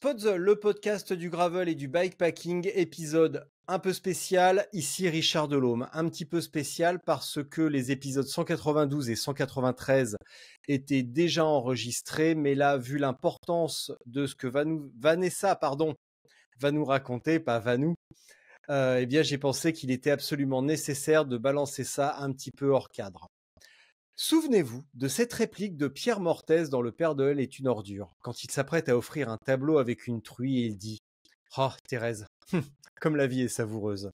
Spots, le podcast du gravel et du bikepacking, épisode un peu spécial. Ici Richard Delhomme, un petit peu spécial parce que les épisodes 192 et 193 étaient déjà enregistrés, mais là, vu l'importance de ce que Vanessa va nous raconter, pas Vanou, eh bien j'ai pensé qu'il était absolument nécessaire de balancer ça un petit peu hors cadre. Souvenez-vous de cette réplique de Pierre Mortez dans Le Père Noël est une ordure, quand il s'apprête à offrir un tableau avec une truie et il dit « Oh, Thérèse, comme la vie est savoureuse ».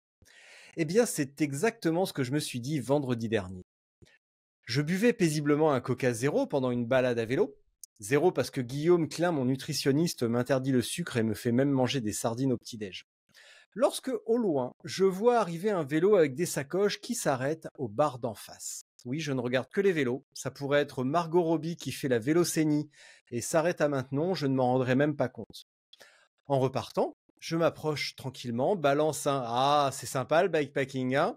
Eh bien, c'est exactement ce que je me suis dit vendredi dernier. Je buvais paisiblement un Coca Zéro pendant une balade à vélo. Zéro parce que Guillaume Klein, mon nutritionniste, m'interdit le sucre et me fait même manger des sardines au petit-déj. Lorsque, au loin, je vois arriver un vélo avec des sacoches qui s'arrête au bar d'en face. Oui, je ne regarde que les vélos. Ça pourrait être Margot Robbie qui fait la vélocénie et s'arrête à Maintenon, je ne m'en rendrai même pas compte. En repartant, je m'approche tranquillement, balance un « Ah, c'est sympa le bikepacking, hein ?»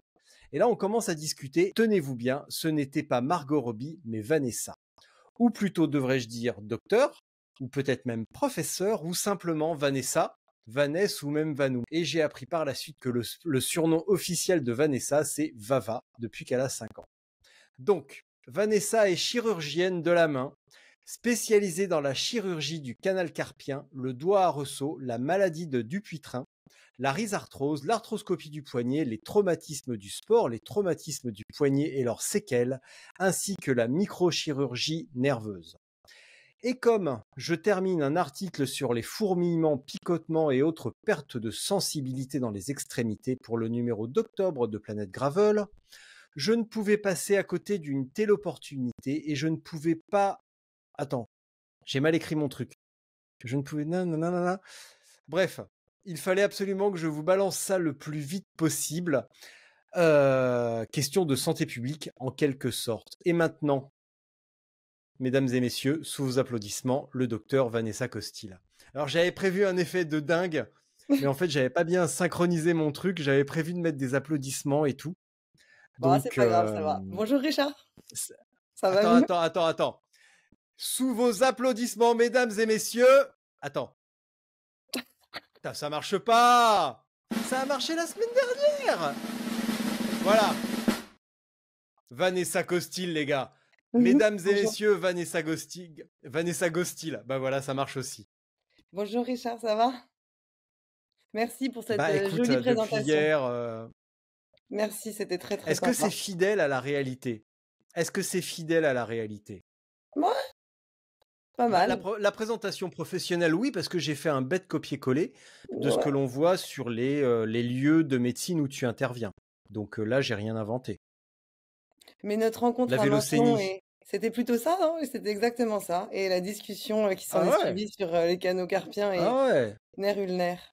Et là, on commence à discuter. Tenez-vous bien, ce n'était pas Margot Robbie, mais Vanessa. Ou plutôt, devrais-je dire, docteur, ou peut-être même professeur, ou simplement Vanessa, Vanessa ou même Vanou. Et j'ai appris par la suite que le surnom officiel de Vanessa, c'est Vava, depuis qu'elle a 5 ans. Donc, Vanessa est chirurgienne de la main, spécialisée dans la chirurgie du canal carpien, le doigt à ressaut, la maladie de Dupuytren, la rhizarthrose, l'arthroscopie du poignet, les traumatismes du sport, les traumatismes du poignet et leurs séquelles, ainsi que la microchirurgie nerveuse. Et comme je termine un article sur les fourmillements, picotements et autres pertes de sensibilité dans les extrémités pour le numéro d'octobre de Planète Gravel, je ne pouvais passer à côté d'une telle opportunité et je ne pouvais pas... Attends, j'ai mal écrit mon truc. Je ne pouvais... Nanana. Bref, il fallait absolument que je vous balance ça le plus vite possible. Question de santé publique en quelque sorte. Et maintenant, mesdames et messieurs, sous vos applaudissements, le docteur Vanessa Costil. Alors j'avais prévu un effet de dingue, mais en fait j'avais pas bien synchronisé mon truc, j'avais prévu de mettre des applaudissements et tout. Bon, c'est pas grave, ça va. Bonjour Richard. Ça va mieux ? Attends. Sous vos applaudissements, mesdames et messieurs. Attends. Putain, ça marche pas. Ça a marché la semaine dernière. Voilà. Vanessa Costil, les gars. Mesdames et messieurs, Vanessa Costil. Bah voilà, ça marche aussi. Bonjour Richard, ça va ? Merci pour cette écoute, jolie présentation. depuis hier, Merci, c'était très très Est-ce que sympa. c'est fidèle à la réalité ? Ouais, pas mal. La présentation professionnelle, oui, parce que j'ai fait un bête copier-coller de ce que l'on voit sur les lieux de médecine où tu interviens. Donc là, j'ai rien inventé. Mais notre rencontre La à Maintenon, vélocénie. c'était plutôt ça, non ? C'était exactement ça. Et la discussion qui s'en est suivie sur les canaux carpiens et nerfs ulnaires.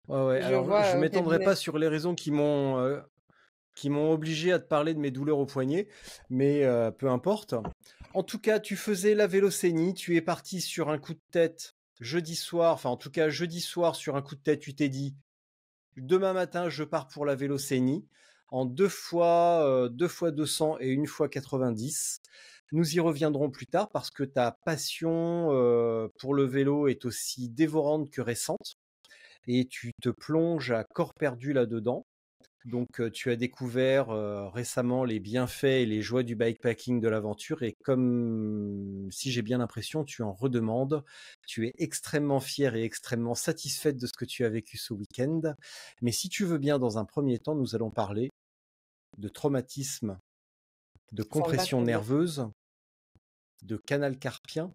Ouais. Alors, je m'étendrai pas sur les raisons qui m'ont obligé à te parler de mes douleurs au poignet, mais peu importe. En tout cas, tu faisais la vélocénie, tu es parti sur un coup de tête jeudi soir sur un coup de tête, tu t'es dit demain matin, je pars pour la vélocénie en 2 fois 200 et 1 fois 90. Nous y reviendrons plus tard parce que ta passion pour le vélo est aussi dévorante que récente et tu te plonges à corps perdu là-dedans. Donc, tu as découvert récemment les bienfaits et les joies du bikepacking, de l'aventure, et comme si j'ai bien l'impression, tu en redemandes. Tu es extrêmement fière et extrêmement satisfaite de ce que tu as vécu ce week-end. Mais si tu veux bien, dans un premier temps, nous allons parler de traumatisme, de compression nerveuse, de canal carpien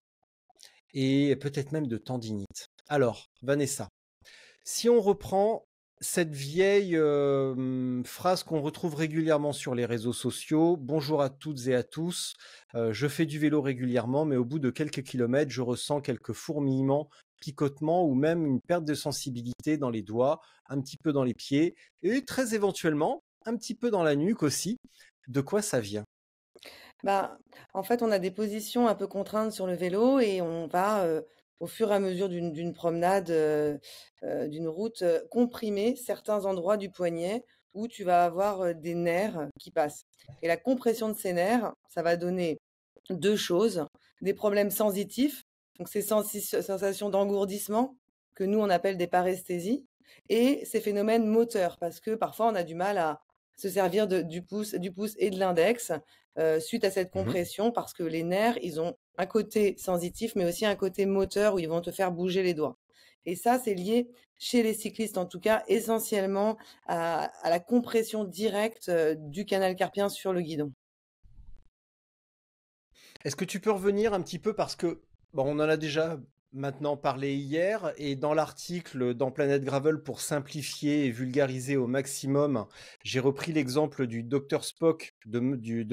et peut-être même de tendinite. Alors, Vanessa, si on reprend cette vieille phrase qu'on retrouve régulièrement sur les réseaux sociaux. Bonjour à toutes et à tous. Je fais du vélo régulièrement, mais au bout de quelques kilomètres, je ressens quelques fourmillements, picotements ou même une perte de sensibilité dans les doigts, un petit peu dans les pieds et très éventuellement un petit peu dans la nuque aussi. De quoi ça vient ? En fait, on a des positions un peu contraintes sur le vélo et on va, au fur et à mesure d'une promenade, d'une route, comprimer certains endroits du poignet où tu vas avoir des nerfs qui passent. Et la compression de ces nerfs, ça va donner 2 choses, des problèmes sensitifs Donc ces sensations d'engourdissement que nous on appelle des paresthésies et ces phénomènes moteurs parce que parfois on a du mal à se servir du pouce et de l'index, suite à cette Mmh. compression parce que les nerfs, ils ont un côté sensitif, mais aussi un côté moteur où ils vont te faire bouger les doigts. Et ça, c'est lié, chez les cyclistes en tout cas, essentiellement à la compression directe, du canal carpien sur le guidon. Est-ce que tu peux revenir un petit peu parce que bon, on en a déjà maintenant parlé hier et dans l'article dans Planète Gravel pour simplifier et vulgariser au maximum, j'ai repris l'exemple du docteur Spock de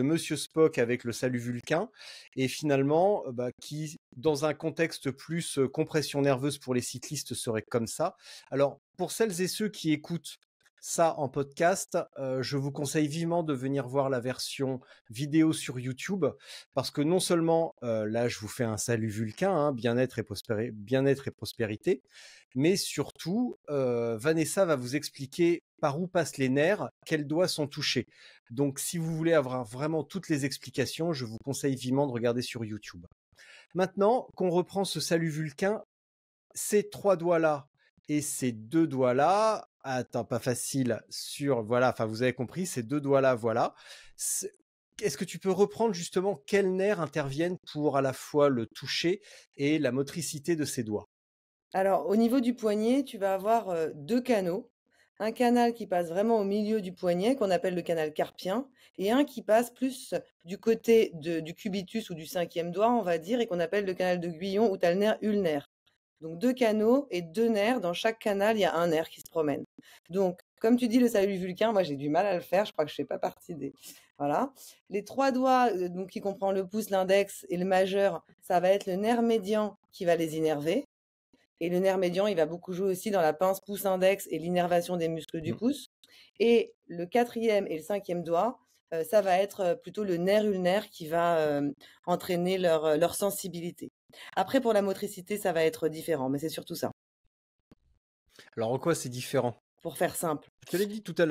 Monsieur Spock avec le salut Vulcain et finalement bah, qui dans un contexte plus compression nerveuse pour les cyclistes serait comme ça. Alors pour celles et ceux qui écoutent ça en podcast, je vous conseille vivement de venir voir la version vidéo sur YouTube parce que non seulement là je vous fais un salut Vulcain, hein, bien-être et prospérité, mais surtout Vanessa va vous expliquer par où passent les nerfs, quels doigts sont touchés. Donc si vous voulez avoir vraiment toutes les explications, je vous conseille vivement de regarder sur YouTube. Maintenant qu'on reprend ce salut Vulcain, ces trois doigts-là et ces deux doigts-là, attends, pas facile, voilà, enfin vous avez compris, ces deux doigts-là, voilà. Est-ce que tu peux reprendre justement quels nerfs interviennent pour à la fois le toucher et la motricité de ses doigts? Alors, au niveau du poignet, tu vas avoir 2 canaux. Un canal qui passe vraiment au milieu du poignet, qu'on appelle le canal carpien, et un qui passe plus du côté du cubitus ou du 5e doigt, on va dire, et qu'on appelle le canal de Guyon, où tu as le nerf ulnaire. Donc 2 canaux et 2 nerfs. Dans chaque canal, il y a un nerf qui se promène. Donc, comme tu dis, le salut vulcain, moi j'ai du mal à le faire, je crois que je fais pas partie des voilà. Les 3 doigts, donc qui comprend le pouce, l'index et le majeur, ça va être le nerf médian qui va les innerver. Et le nerf médian, il va beaucoup jouer aussi dans la pince pouce-index et l'innervation des muscles du Mmh. pouce. Et le 4e et le 5e doigt, ça va être plutôt le nerf ulnaire qui va entraîner leur sensibilité. Après, pour la motricité, ça va être différent, mais c'est surtout ça, Alors en quoi c'est différent? pour faire simple. Je te l'ai dit tout à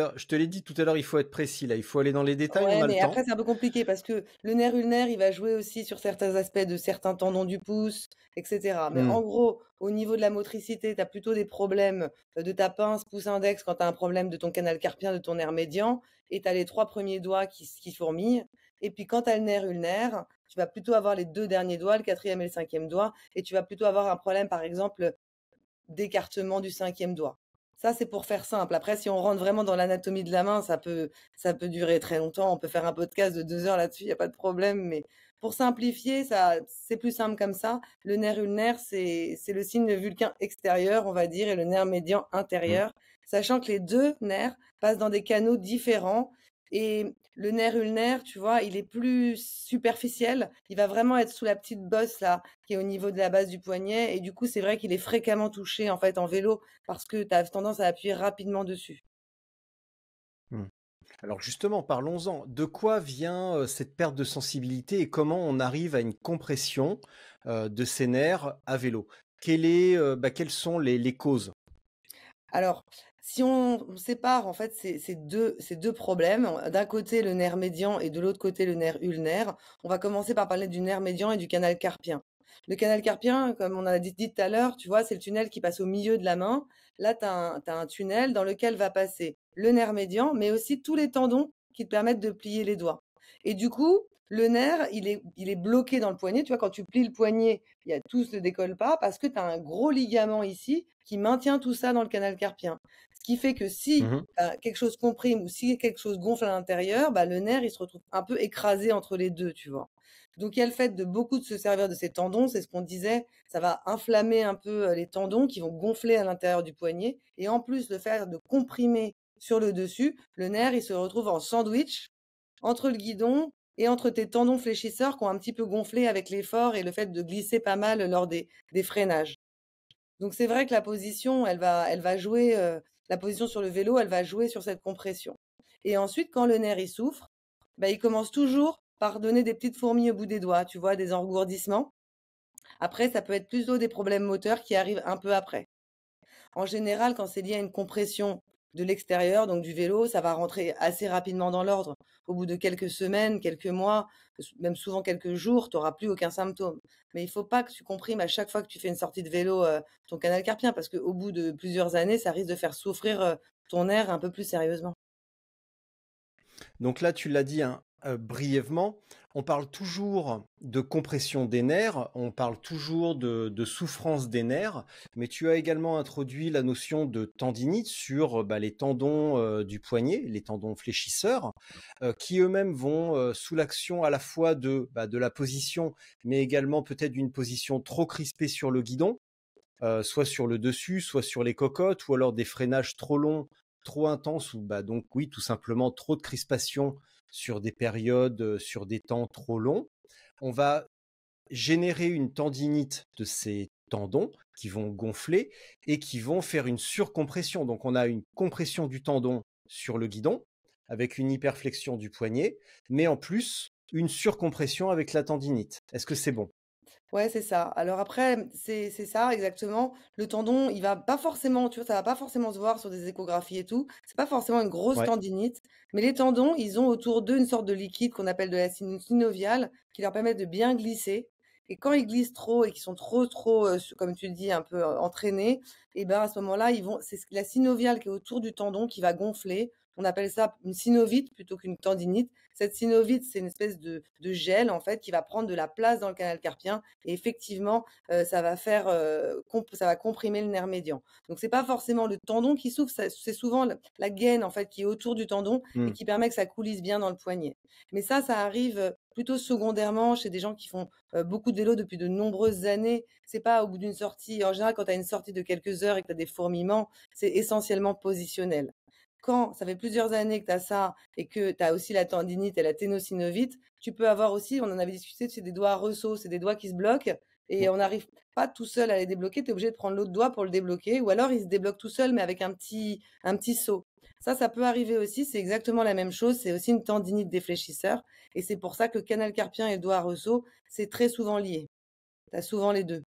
l'heure, il faut être précis là, il faut aller dans les détails, on Ouais, a le mais après, temps. c'est un peu compliqué parce que le nerf ulnaire, il va jouer aussi sur certains aspects de certains tendons du pouce, et cetera. Mais Mmh. en gros, au niveau de la motricité, tu as plutôt des problèmes de ta pince pouce-index quand tu as un problème de ton canal carpien, de ton nerf médian, et tu as les 3 premiers doigts qui fourmillent. Et puis quand tu as le nerf ulnaire, tu vas plutôt avoir les 2 derniers doigts, le 4e et le 5e doigt, et tu vas plutôt avoir un problème, par exemple, d'écartement du 5e doigt. Ça, c'est pour faire simple. Après, si on rentre vraiment dans l'anatomie de la main, ça peut durer très longtemps. On peut faire un podcast de 2 heures là-dessus, il y a pas de problème. Mais pour simplifier, ça c'est plus simple comme ça. Le nerf ulnaire, c'est le signe vulcain extérieur, on va dire, et le nerf médian Mmh. intérieur, sachant que les 2 nerfs passent dans des canaux différents et le nerf ulnaire, tu vois, il est plus superficiel. Il va vraiment être sous la petite bosse là, qui est au niveau de la base du poignet et du coup, c'est vrai qu'il est fréquemment touché, en fait, en vélo parce que tu as tendance à appuyer rapidement dessus. Mmh. Alors justement, parlons-en. De quoi vient cette perte de sensibilité et comment on arrive à une compression de ces nerfs à vélo? Quelles sont les causes? Alors, si on sépare en fait ces deux problèmes, d'un côté le nerf médian et de l'autre côté le nerf ulnaire, on va commencer par parler du nerf médian et du canal carpien. Le canal carpien, comme on a dit tout à l'heure, tu vois, c'est le tunnel qui passe au milieu de la main. Là, tu as un tunnel dans lequel va passer le nerf médian, mais aussi tous les tendons qui te permettent de plier les doigts. Et du coup, le nerf, il est bloqué dans le poignet. Tu vois, quand tu plies le poignet, tout se décolle pas parce que tu as un gros ligament ici qui maintient tout ça dans le canal carpien. Ce qui fait que si Mmh. quelque chose comprime ou si quelque chose gonfle à l'intérieur, bah, le nerf, il se retrouve un peu écrasé entre les deux, tu vois. Donc il y a le fait de beaucoup de se servir de ces tendons, c'est ce qu'on disait, ça va inflammer un peu les tendons qui vont gonfler à l'intérieur du poignet. Et en plus, le fait de comprimer sur le dessus, le nerf, il se retrouve en sandwich entre le guidon et entre tes tendons fléchisseurs qui ont un petit peu gonflé avec l'effort et le fait de glisser pas mal lors des freinages. Donc c'est vrai que la position, elle va jouer, la position sur le vélo, elle va jouer sur cette compression. Et ensuite, quand le nerf, il souffre, bah, il commence toujours par donner des petites fourmis au bout des doigts, tu vois? Des engourdissements. Après, ça peut être plutôt des problèmes moteurs qui arrivent un peu après. En général, quand c'est lié à une compression de l'extérieur, donc du vélo, ça va rentrer assez rapidement dans l'ordre. Au bout de quelques semaines, quelques mois, même souvent quelques jours, tu auras plus aucun symptôme. Mais il faut pas que tu comprimes à chaque fois que tu fais une sortie de vélo, ton canal carpien parce qu'au bout de plusieurs années, ça risque de faire souffrir, ton nerf un peu plus sérieusement. Donc là, tu l'as dit hein, brièvement, on parle toujours de compression des nerfs, on parle toujours de souffrance des nerfs, mais tu as également introduit la notion de tendinite sur bah, les tendons du poignet, les tendons fléchisseurs, qui eux-mêmes vont sous l'action à la fois bah, de la position, mais également peut-être d'une position trop crispée sur le guidon, soit sur le dessus, soit sur les cocottes, ou alors des freinages trop longs, trop intenses, ou bah donc oui, tout simplement trop de crispation sur des périodes, sur des temps trop longs. On va générer une tendinite de ces tendons qui vont gonfler et qui vont faire une surcompression. Donc on a une compression du tendon sur le guidon avec une hyperflexion du poignet, mais en plus une surcompression avec la tendinite. Est-ce que c'est bon? Ouais, c'est ça. Alors après, c'est ça exactement. Le tendon, il va pas forcément, tu vois, ça va pas forcément se voir sur des échographies et tout. C'est pas forcément une grosse Ouais. tendinite, mais les tendons, ils ont autour d'eux une sorte de liquide qu'on appelle de la synoviale qui leur permet de bien glisser. Et quand ils glissent trop et qu'ils sont trop, comme tu le dis, un peu entraînés, et ben à ce moment-là, c'est la synoviale qui est autour du tendon qui va gonfler. On appelle ça une synovite plutôt qu'une tendinite. Cette synovite, c'est une espèce de gel en fait qui va prendre de la place dans le canal carpien et effectivement, ça va faire, ça va comprimer le nerf médian. Donc c'est pas forcément le tendon qui souffre, c'est souvent la gaine en fait qui est autour du tendon et Hmm. qui permet que ça coulisse bien dans le poignet. Mais ça arrive, plutôt secondairement chez des gens qui font, beaucoup de vélo depuis de nombreuses années. C'est pas au bout d'une sortie. En général, quand tu as une sortie de quelques heures et que tu as des fourmillements, c'est essentiellement positionnel. Quand ça fait plusieurs années que tu as ça et que tu as aussi la tendinite et la ténosynovite, tu peux avoir aussi, on en avait discuté, c'est des doigts à ressaut, c'est des doigts qui se bloquent et on n'arrive pas tout seul à les débloquer, tu es obligé de prendre l'autre doigt pour le débloquer ou alors il se débloque tout seul mais avec un petit saut. Ça peut arriver aussi, c'est exactement la même chose, c'est aussi une tendinite des fléchisseurs et c'est pour ça que canal carpien et doigt à ressaut, c'est très souvent lié. Tu as souvent les 2.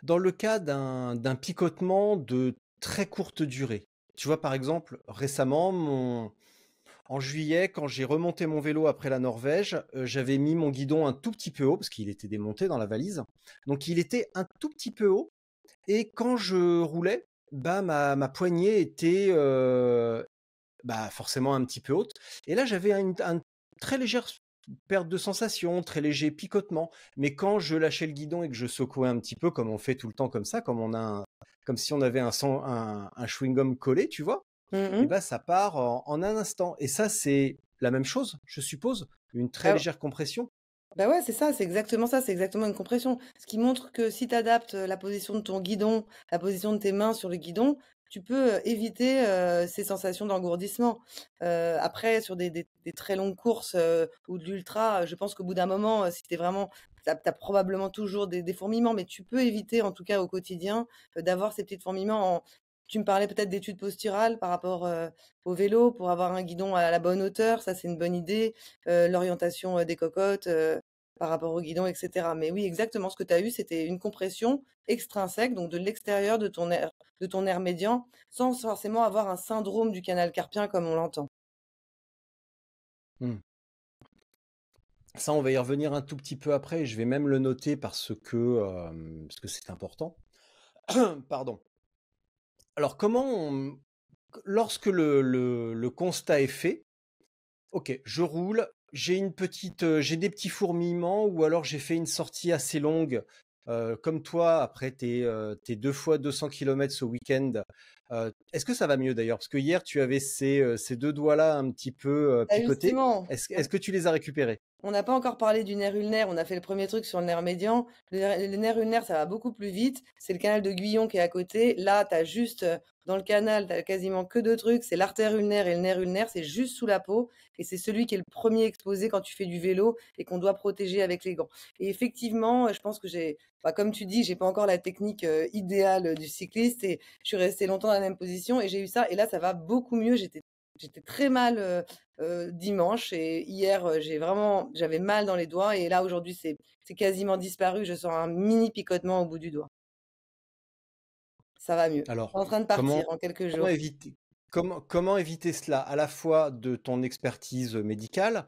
Dans le cas d'un picotement de très courte durée, tu vois, par exemple, récemment, en juillet, quand j'ai remonté mon vélo après la Norvège, j'avais mis mon guidon un tout petit peu haut parce qu'il était démonté dans la valise. Donc il était un tout petit peu haut. Et quand je roulais, bah, ma poignée était bah, forcément un petit peu haute. Et là, j'avais un très légère perte de sensation, très léger picotement. Mais quand je lâchais le guidon et que je secouais un petit peu, comme on fait tout le temps comme ça, comme si on avait un chewing-gum collé, tu vois, et Mmh. ben ça part en un instant. Et ça, c'est la même chose, je suppose, une très Ah légère compression. Bah, ouais, c'est ça, c'est exactement ça, c'est exactement une compression. Ce qui montre que si tu adaptes, la position de ton guidon, la position de tes mains sur le guidon, tu peux, éviter, ces sensations d'engourdissement. Après sur des très longues courses, ou de l'ultra, je pense qu'au bout d'un moment, si tu vraiment tu as probablement toujours des fourmillements, mais tu peux éviter en tout cas au quotidien, d'avoir ces petits fourmillements en tu me parlais peut-être d'études posturales par rapport, au vélo pour avoir un guidon à la bonne hauteur, ça c'est une bonne idée. L'orientation, des cocottes, par rapport au guidon et cetera. Mais oui, exactement, ce que tu as eu, c'était une compression extrinsèque, donc de l'extérieur de ton nerf médian, sans forcément avoir un syndrome du canal carpien comme on l'entend. Hmm. Ça, on va y revenir un tout petit peu après. Je vais même le noter parce que c'est important. Pardon. Alors, lorsque le constat est fait, ok, je roule, j'ai des petits fourmillements ou alors j'ai fait une sortie assez longue, comme toi, après tes 2 fois 200 kilomètres ce week-end. Est-ce que ça va mieux d'ailleurs? Parce que hier, tu avais ces deux doigts-là un petit peu Bah, picotés. justement, Est-ce que tu les as récupérés? on n'a pas encore parlé du nerf ulnaire, on a fait le premier truc sur le nerf médian. Le nerf ulnaire, ça va beaucoup plus vite. C'est le canal de Guyon qui est à côté. Là, tu as juste, dans le canal, tu as quasiment que 2 trucs, c'est l'artère ulnaire et le nerf ulnaire, c'est juste sous la peau et c'est celui qui est le premier exposé quand tu fais du vélo et qu'on doit protéger avec les gants. Et effectivement, je pense que comme tu dis, j'ai pas encore la technique, idéale, du cycliste et je suis restée longtemps dans la même position et j'ai eu ça et là, ça va beaucoup mieux. J'étais très mal, dimanche et hier, j'avais mal dans les doigts et là aujourd'hui c'est quasiment disparu. Je sens un mini picotement au bout du doigt. ça va mieux. Alors, En train de comment, partir en quelques comment jours. éviter, comment éviter cela à la fois de ton expertise médicale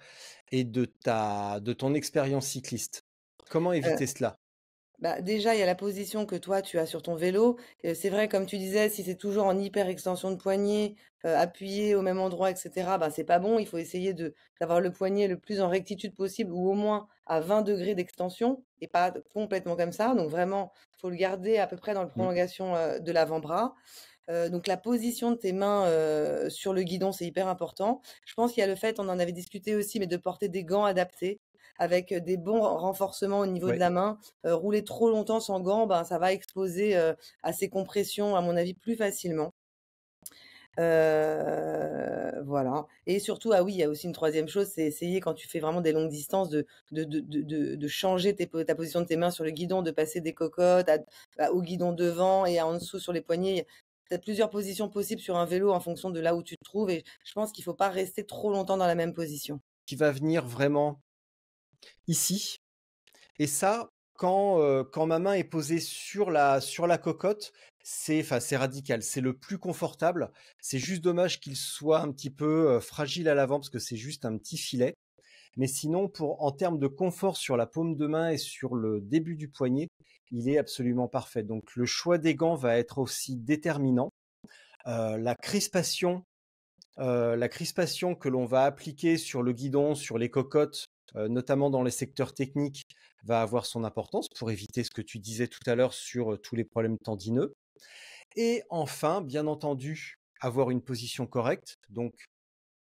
et de ton expérience cycliste? Comment Heu éviter cela? Bah, déjà, il y a la position que toi, tu as sur ton vélo. C'est vrai, comme tu disais, si c'est toujours en hyper extension de poignet, appuyé au même endroit et cetera, bah, c'est pas bon. Il faut essayer de d'avoir le poignet le plus en rectitude possible ou au moins à 20 degrés d'extension et pas complètement comme ça. Donc vraiment, faut le garder à peu près dans le Mmh, prolongation, de l'avant-bras. Donc la position de tes mains, sur le guidon, c'est hyper important. Je pense qu'il y a le fait, on en avait discuté aussi, mais de porter des gants adaptés avec, des bons renforcements au niveau de ouais. la main. Rouler trop longtemps sans gants, ben, ça va exposer, à ces compressions, à mon avis, plus facilement. Voilà et surtout, ah oui, il y a aussi une troisième chose, c'est essayer quand tu fais vraiment des longues distances de changer ta position de tes mains sur le guidon, de passer des cocottes au guidon devant et en dessous sur les poignets. Tu as plusieurs positions possibles sur un vélo en fonction de là où tu te trouves et je pense qu'il faut pas rester trop longtemps dans la même position. Qui va venir vraiment ici. Et ça, quand ma main est posée sur la cocotte, c'est radical. C'est le plus confortable. C'est juste dommage qu'il soit un petit peu fragile à l'avant parce que c'est juste un petit filet. Mais sinon, en termes de confort sur la paume de main et sur le début du poignet, il est absolument parfait. Donc le choix des gants va être aussi déterminant. La crispation que l'on va appliquer sur le guidon, sur les cocottes, notamment dans les secteurs techniques, va avoir son importance pour éviter ce que tu disais tout à l'heure sur tous les problèmes tendineux. Et enfin, bien entendu, avoir une position correcte, donc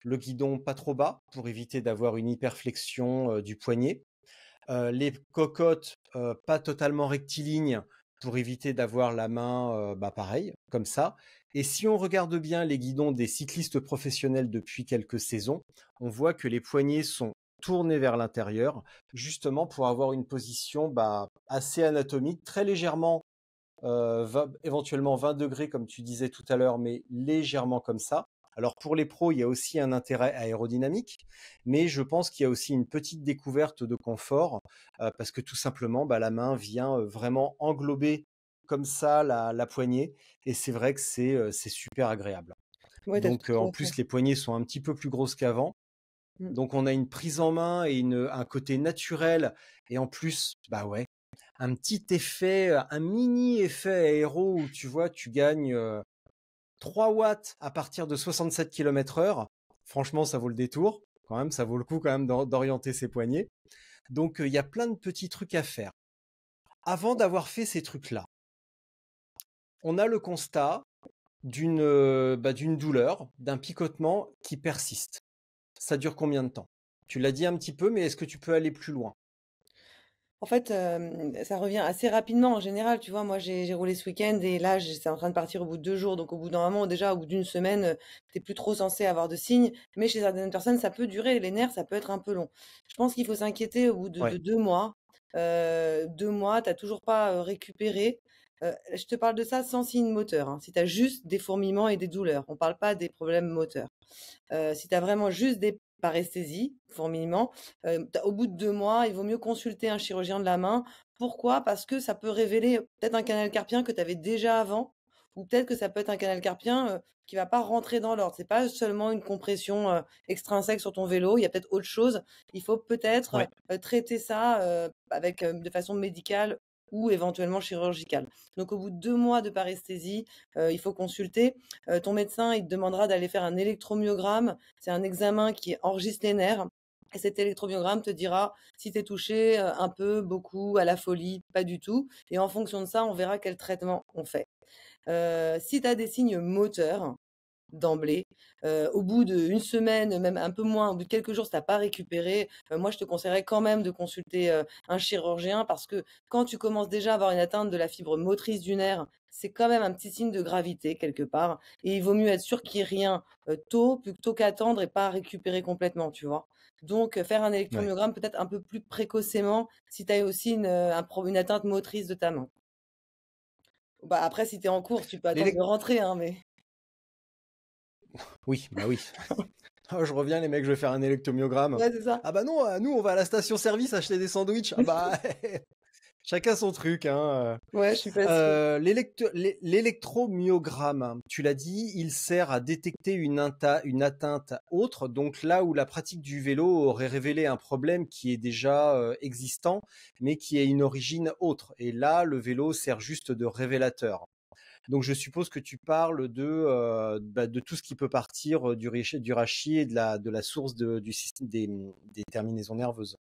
le guidon pas trop bas pour éviter d'avoir une hyperflexion du poignet. Les cocottes pas totalement rectilignes pour éviter d'avoir la main pareil, comme ça. Et si on regarde bien les guidons des cyclistes professionnels depuis quelques saisons, on voit que les poignets sont tournés vers l'intérieur, justement pour avoir une position assez anatomique, très légèrement, éventuellement 20 degrés comme tu disais tout à l'heure, mais légèrement comme ça. Alors pour les pros, il y a aussi un intérêt aérodynamique, mais je pense qu'il y a aussi une petite découverte de confort, parce que tout simplement, la main vient vraiment englober comme ça la poignée, et c'est vrai que c'est super agréable. Ouais, tu as Donc tout en à fait. plus, les poignées sont un petit peu plus grosses qu'avant, Mmh. donc on a une prise en main et un côté naturel, et en plus, bah ouais, un petit effet, un mini effet aéro où tu vois, tu gagnes 3 watts à partir de 67 km/h. Franchement, ça vaut le détour. Quand même, ça vaut le coup quand même d'orienter ses poignets. Donc, il y a plein de petits trucs à faire. Avant d'avoir fait ces trucs-là, on a le constat d'une douleur, d'un picotement qui persiste. Ça dure combien de temps? Tu l'as dit un petit peu, mais est-ce que tu peux aller plus loin? En fait, ça revient assez rapidement en général, tu vois? Moi, j'ai roulé ce week-end et là, c'est en train de partir au bout de 2 jours, donc au bout d'un moment, déjà, au bout d'une semaine, tu plus trop censé avoir de signes, mais chez certaines personnes, ça peut durer. Les nerfs, ça peut être un peu long. Je pense qu'il faut s'inquiéter au bout de Ouais, 2 mois. 2 mois, tu toujours pas, récupéré. Je te parle de ça sans signe moteur, hein. Si tu as juste des fourmillements et des douleurs, on parle pas des problèmes moteurs. Si tu as vraiment juste des paresthésies, fourmillements, au bout de 2 mois, il vaut mieux consulter un chirurgien de la main. Pourquoi? Parce que ça peut révéler peut-être un canal carpien que tu avais déjà avant ou peut-être que ça peut être un canal carpien, qui va pas rentrer dans l'ordre. C'est pas seulement une compression, extrinsèque sur ton vélo, il y a peut-être autre chose. Il faut peut-être, ouais. traiter ça, avec, de façon médicale ou éventuellement chirurgicale. Donc au bout de 2 mois de paresthésie, il faut consulter. Ton médecin, il te demandera d'aller faire un électromyogramme. C'est un examen qui enregistre les nerfs. Et cet électromyogramme te dira si tu es touché un peu, beaucoup, à la folie, pas du tout. Et en fonction de ça, on verra quel traitement on fait. Si tu as des signes moteurs, d'emblée. Au bout d'une semaine, même un peu moins, au bout de quelques jours, si tu pas récupéré, moi je te conseillerais quand même de consulter, un chirurgien parce que quand tu commences déjà à avoir une atteinte de la fibre motrice du nerf, c'est quand même un petit signe de gravité quelque part et il vaut mieux être sûr qu'il y ait rien, tôt plutôt qu'attendre et pas récupérer complètement, tu vois? Donc, faire un Ouais. électromyogramme peut-être un peu plus précocement si tu as aussi une atteinte motrice de ta main. Bah, après si tu es en course, tu peux attendre de L'élec- rentrer, hein, mais Oui, bah oui. Ah, je reviens, les mecs, je vais faire un électromyogramme. ouais, c'est ça. Ah bah non, nous, on va à la station-service acheter des sandwichs. Ah bah, Chacun son truc, hein. Ouais, je suis pas sûre. L'électromyogramme, tu l'as dit, il sert à détecter une atteinte autre. Donc là où la pratique du vélo aurait révélé un problème qui est déjà existant, mais qui a une origine autre. Et là, le vélo sert juste de révélateur. Donc je suppose que tu parles de tout ce qui peut partir du rachis et de la source du système des terminaisons nerveuses.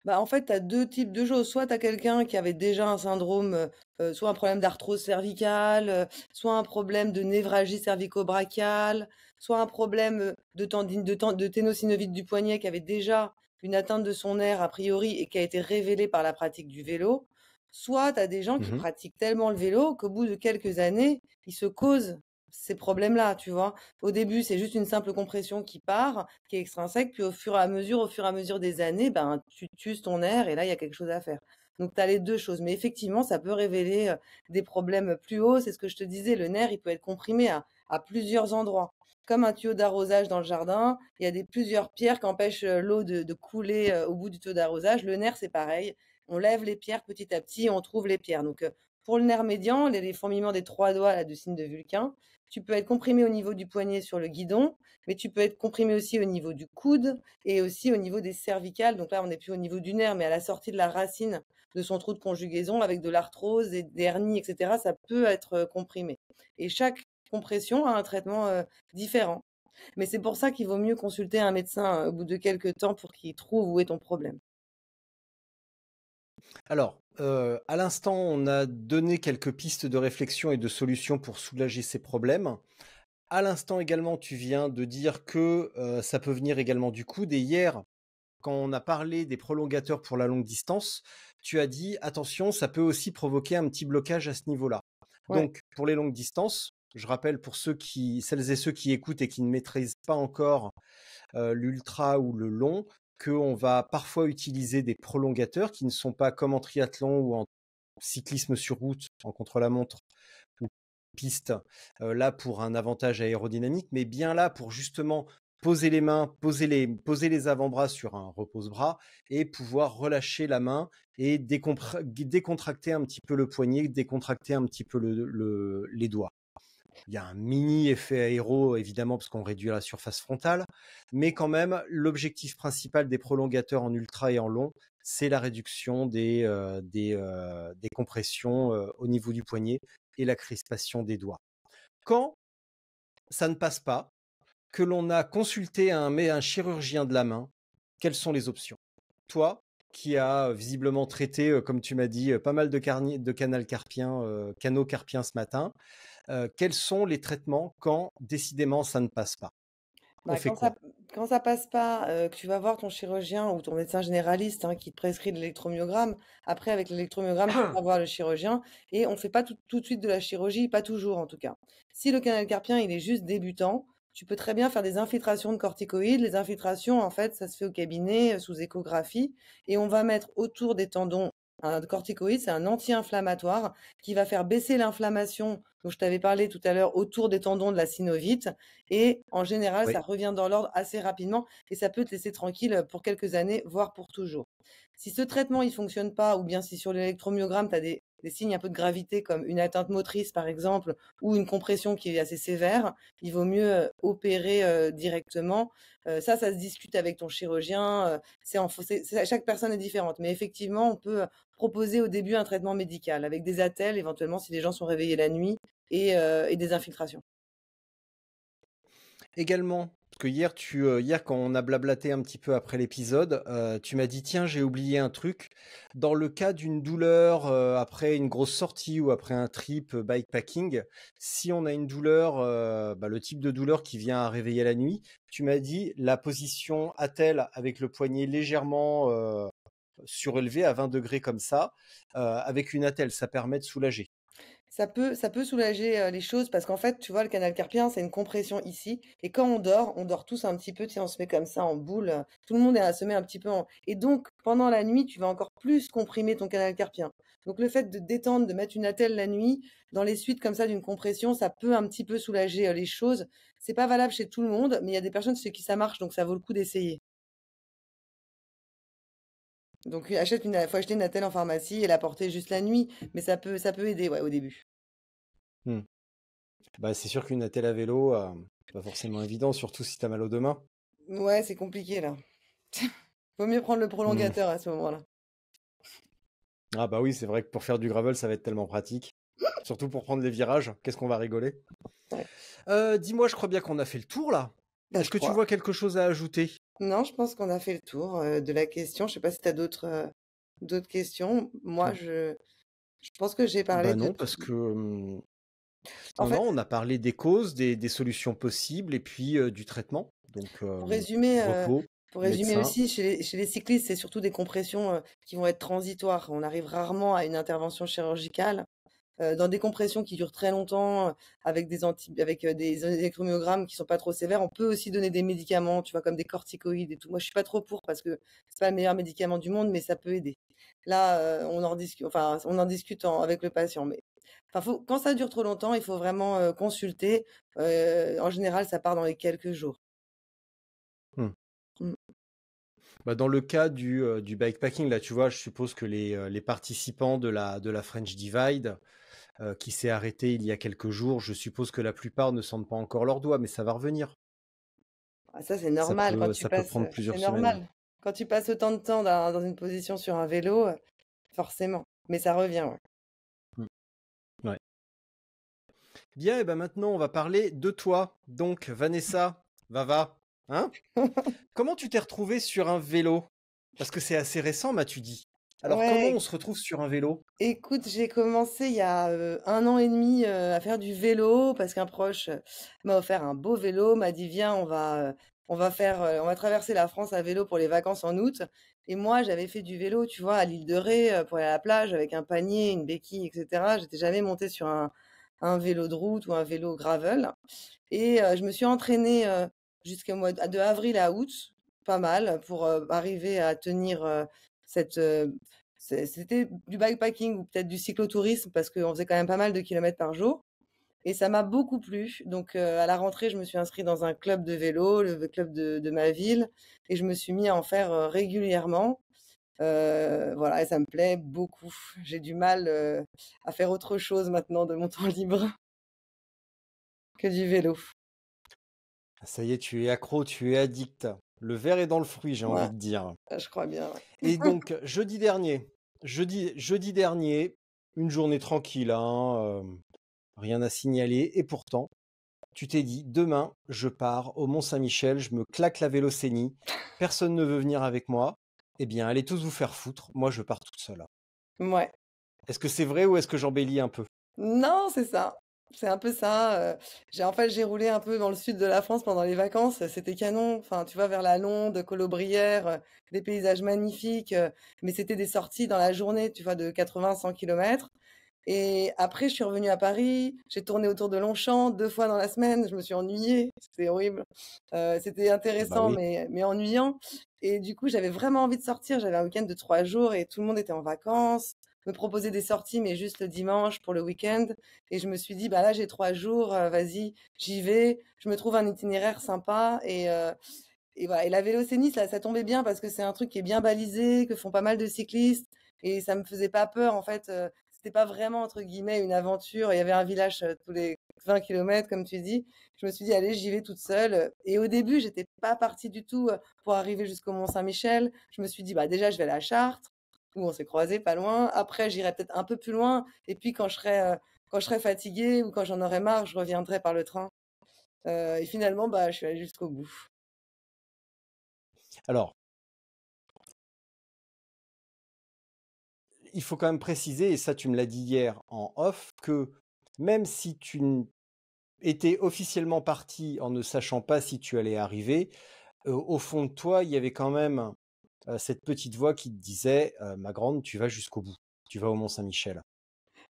Bah, en fait, tu as 2 types de choses. Soit tu as quelqu'un qui avait déjà un syndrome, soit un problème d'arthrose cervicale, soit un problème de névralgie cervico-brachiale, soit un problème, de ténosynovite du poignet qui avait déjà une atteinte de son nerf a priori et qui a été révélée par la pratique du vélo. Soit tu as des gens qui Mhm. pratiquent tellement le vélo qu'au bout de quelques années, ils se causent ces problèmes-là, tu vois? Au début, c'est juste une simple compression qui part, qui est extrinsèque, puis au fur et à mesure des années, ben, tu uses ton nerf et là, il y a quelque chose à faire. Donc tu as les 2 choses. Mais effectivement, ça peut révéler, des problèmes plus hauts. C'est ce que je te disais, le nerf, il peut être comprimé à plusieurs endroits. Comme un tuyau d'arrosage dans le jardin, il y a plusieurs pierres qui empêchent, l'eau de couler, au bout du tuyau d'arrosage. Le nerf, c'est pareil. On lève les pierres petit à petit et on trouve les pierres. Donc, pour le nerf médian, les fourmillements des 3 doigts là, du signe de Vulcain, tu peux être comprimé au niveau du poignet sur le guidon, mais tu peux être comprimé aussi au niveau du coude et aussi au niveau des cervicales. Donc là, on n'est plus au niveau du nerf, mais à la sortie de la racine de son trou de conjugaison avec de l'arthrose et des hernies, etc. Ça peut être comprimé. Et chaque compression a un traitement différent. Mais c'est pour ça qu'il vaut mieux consulter un médecin au bout de quelques temps pour qu'il trouve où est ton problème. Alors, à l'instant, on a donné quelques pistes de réflexion et de solutions pour soulager ces problèmes. À l'instant également, tu viens de dire que ça peut venir également du coude. Et hier, quand on a parlé des prolongateurs pour la longue distance, tu as dit attention, ça peut aussi provoquer un petit blocage à ce niveau-là. Ouais. Donc, pour les longues distances, je rappelle pour celles et ceux qui écoutent et qui ne maîtrisent pas encore l'ultra ou le long, qu'on va parfois utiliser des prolongateurs qui ne sont pas comme en triathlon ou en cyclisme sur route, en contre-la-montre ou piste, là pour un avantage aérodynamique, mais bien là pour justement poser les mains, poser les avant-bras sur un repose-bras et pouvoir relâcher la main et décontracter un petit peu le poignet, décontracter un petit peu les doigts. Il y a un mini effet aéro, évidemment, parce qu'on réduit la surface frontale, mais quand même, l'objectif principal des prolongateurs en ultra et en long, c'est la réduction des compressions au niveau du poignet et la crispation des doigts. Quand ça ne passe pas, que l'on a consulté un chirurgien de la main, quelles sont les options? Toi, qui as visiblement traité, comme tu m'as dit, pas mal de canaux carpiens ce matin, quels sont les traitements quand décidément ça ne passe pas? On Bah, fait quoi? quand ça passe pas, que tu vas voir ton chirurgien ou ton médecin généraliste, hein, qui te prescrit de l'électromyogramme. Après avec l'électromyogramme, tu vas voir le chirurgien et on fait pas tout de suite de la chirurgie, pas toujours en tout cas. Si le canal carpien, il est juste débutant, tu peux très bien faire des infiltrations de corticoïdes. Les infiltrations, en fait, ça se fait au cabinet, sous échographie et on va mettre autour des tendons un corticoïde, c'est un anti-inflammatoire qui va faire baisser l'inflammation dont je t'avais parlé tout à l'heure autour des tendons de la synovite et en général, Oui. ça revient dans l'ordre assez rapidement et ça peut te laisser tranquille pour quelques années, voire pour toujours. Si ce traitement il fonctionne pas ou bien si sur l'électromyogramme, tu as des signes un peu de gravité comme une atteinte motrice par exemple ou une compression qui est assez sévère, il vaut mieux, opérer, directement. Ça se discute avec ton chirurgien, chaque personne est différente. Mais effectivement, on peut, proposer au début un traitement médical avec des attelles éventuellement si les gens sont réveillés la nuit et des infiltrations. Également, parce que hier quand on a blablaté un petit peu après l'épisode, tu m'as dit: «Tiens, j'ai oublié un truc». Dans le cas d'une douleur, après une grosse sortie ou après un trip, bikepacking, si on a une douleur, le type de douleur qui vient à réveiller la nuit, tu m'as dit: «La position attelle avec le poignet légèrement, surélevé à 20 degrés comme ça, avec une attelle, ça permet de soulager». Ça peut soulager, les choses parce qu'en fait, tu vois, le canal carpien, c'est une compression ici et quand on dort tous un petit peu, tu sais, on se met comme ça en boule, tout le monde se met un petit peu en et donc pendant la nuit, tu vas encore plus comprimer ton canal carpien. Donc le fait de détendre, de mettre une attelle la nuit, dans les suites comme ça d'une compression, ça peut un petit peu soulager, les choses. C'est pas valable chez tout le monde, mais il y a des personnes chez qui ça marche, donc ça vaut le coup d'essayer. Donc faut acheter une attelle en pharmacie et la porter juste la nuit, mais ça peut aider, ouais, au début. Hmm. Bah, c'est sûr qu'une attelle à vélo, c'est pas forcément évident, surtout si t'as mal aux deux mains. Ouais, c'est compliqué là. Vaut mieux prendre le Hmm. prolongateur à ce moment-là. Ah bah oui, c'est vrai que pour faire du gravel, ça va être tellement pratique. Surtout pour prendre les virages, qu'est-ce qu'on va rigoler. Ouais. Dis-moi, je crois bien qu'on a fait le tour là. Bah, Est-ce je que tu crois. vois quelque chose à ajouter? Non, je pense qu'on a fait le tour de la question. Je sais pas si tu as d'autres questions. Moi, je pense que j'ai parlé Bah de non, parce tout. que En non, fait, on a parlé des causes, des solutions possibles et puis du traitement. Donc pour résumer, euh, repos, pour résumer médecin. aussi, chez les cyclistes, c'est surtout des compressions qui vont être transitoires. On arrive rarement à une intervention chirurgicale. Dans des compressions qui durent très longtemps, avec des électromyogrammes qui sont pas trop sévères, on peut aussi donner des médicaments, tu vois, comme des corticoïdes et tout. Moi, je suis pas trop pour parce que c'est pas le meilleur médicament du monde, mais ça peut aider. Là, on en discute avec le patient, mais quand ça dure trop longtemps, il faut vraiment consulter. En général, ça part dans les quelques jours. Hmm. Mm. Bah, dans le cas du bikepacking, là, tu vois, je suppose que les participants de la French Divide, qui s'est arrêté il y a quelques jours, je suppose que la plupart ne sentent pas encore leurs doigts, mais ça va revenir. Ah, ça, c'est Ça normal quand peut, tu ça peut passes. prendre C'est plusieurs semaines. normal quand tu passes autant de temps dans une position sur un vélo, forcément. Mais ça revient, ouais. Hmm. Ouais. Bien, et ben maintenant, on va parler de toi. Donc, Vanessa, Vava, hein? Comment tu t'es retrouvée sur un vélo? Parce que c'est assez récent, m'as-tu dit. Alors, comment Ouais, on se retrouve sur un vélo? écoute, j'ai commencé il y a 1 an et demi à faire du vélo parce qu'un proche m'a offert un beau vélo, m'a dit viens, on va traverser la France à vélo pour les vacances en août. Et moi, j'avais fait du vélo, tu vois, à l'île de Ré pour aller à la plage avec un panier, une béquille, etc. J'étais jamais montée sur un vélo de route ou un vélo gravel. Et je me suis entraînée jusqu'au mois de avril à août, pas mal, pour arriver à tenir cette. C'était du bikepacking ou peut-être du cyclotourisme parce qu'on faisait quand même pas mal de kilomètres par jour. Et ça m'a beaucoup plu. Donc à la rentrée, je me suis inscrite dans un club de vélo, le club de ma ville, et je me suis mis à en faire régulièrement. Voilà, et ça me plaît beaucoup. J'ai du mal à faire autre chose maintenant de mon temps libre que du vélo. Ça y est, tu es accro, tu es addict. Le verre est dans le fruit, j'ai Ouais, envie de dire. je crois bien. Ouais. Et donc, jeudi dernier, une journée tranquille, hein, rien à signaler. Et pourtant, tu t'es dit, demain, je pars au Mont-Saint-Michel, je me claque la vélocénie, personne ne veut venir avec moi. Eh bien, allez tous vous faire foutre, moi je pars toute seule. Ouais. Est-ce que c'est vrai ou est-ce que j'embellis un peu? Non, c'est ça. C'est un peu ça. J'ai roulé un peu dans le sud de la France pendant les vacances. C'était canon. Enfin, tu vois, vers la Londe, Colobrières, des paysages magnifiques. Mais c'était des sorties dans la journée, tu vois, de 80-100 kilomètres. Et après, je suis revenue à Paris. J'ai tourné autour de Longchamp 2 fois dans la semaine. Je me suis ennuyée. C'était horrible. C'était Ah bah intéressant, oui. mais ennuyant. Et du coup, j'avais vraiment envie de sortir. J'avais un week-end de 3 jours et tout le monde était en vacances. Me proposer des sorties, mais juste le dimanche pour le week-end. Et je me suis dit, bah là, j'ai 3 jours. Vas-y, j'y vais. Je me trouve un itinéraire sympa. Et voilà. Et la vélocénie, ça tombait bien parce que c'est un truc qui est bien balisé, que font pas mal de cyclistes. Et ça me faisait pas peur, en fait. C'était pas vraiment, entre guillemets, une aventure. Il y avait un village tous les 20 kilomètres, comme tu dis. Je me suis dit, allez, j'y vais toute seule. Et au début, j'étais pas partie du tout pour arriver jusqu'au Mont-Saint-Michel. Je me suis dit, bah déjà, je vais à la Chartre, où on s'est croisés pas loin. Après, j'irai peut-être un peu plus loin. Et puis, quand je serai fatiguée ou quand j'en aurai marre, je reviendrai par le train. Et finalement, bah, je suis allée jusqu'au bout. Alors, il faut quand même préciser, et ça tu me l'as dit hier en off, que même si étais officiellement parti en ne sachant pas si tu allais arriver, au fond de toi, il y avait quand même cette petite voix qui te disait, ma grande, tu vas jusqu'au bout, tu vas au Mont-Saint-Michel.